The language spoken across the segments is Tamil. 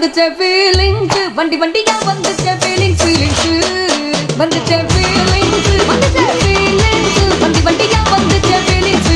வந்துச்சே ஃபீலிங்ஸ் வண்டி வண்டியா வந்துச்சே ஃபீலிங்ஸ் வந்துச்சே ஃபீலிங்ஸ் வந்துச்சே ஃபீலிங்ஸ் வண்டி வண்டியா வந்துச்சே ஃபீலிங்ஸ்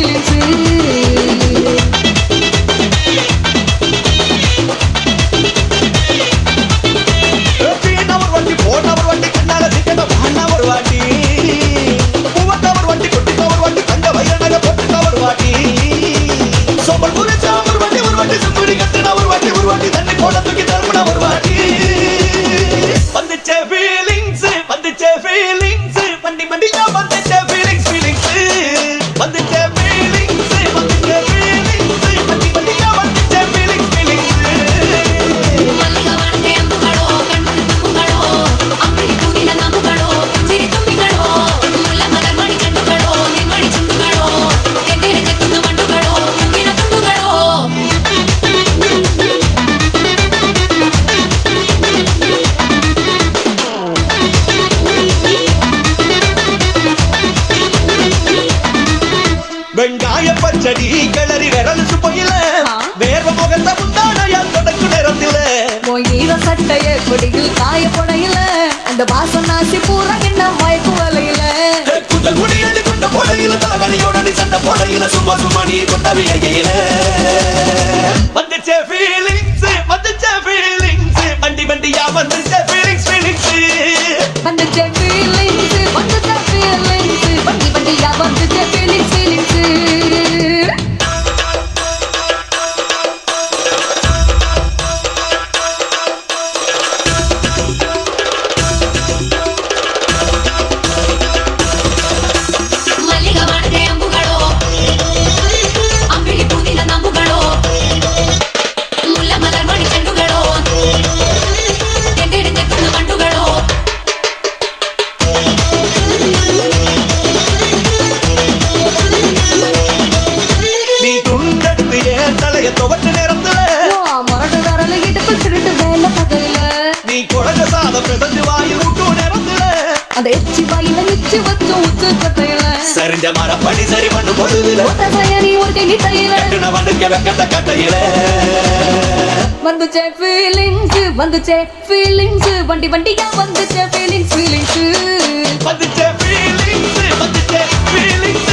வெங்காய பச்சடி கிளறி விரல் சுப்பையில வேர்வ முகத்த முந்தானையா தொடக்கு நேரத்தில ஈர சட்டைய கொடியில் காய புடையில அந்த வாசம் நாசி பூரா என்ன மயக்கு வலையில குந்தல் குடியடி கொண்ட புடையில தலகணியோட நீ சண்ட புடையில சும்மா சும்மா நீ கொண்ட வியகையில வந்துச்சே ஃபீலிங்ஸ் வண்டி வண்டியா வந்துச்சே ஃபீலிங்ஸ் வந்துச்சே ஃபீலிங்ஸ் வந்துச்சே ஃபீலிங்ஸ் வண்டி வண்டியா வந்துச்சே ஃபீலிங்ஸ் அந்த எச்சி வாயில நிச்சு வச்ச உச்சு கட்டையில சரிஞ்ச மரப்படி சரி பண்ணு பொழுதுல ஒத்தசையனி ஒரு கையில கட்டுன வந்துக்க வெக்கத்த கட்டையில வந்துச்சே ஃபீலிங்ஸ் வண்டி வண்டியா வந்துச்சே ஃபீலிங்ஸ் வந்துச்சே ஃபீலிங்ஸ்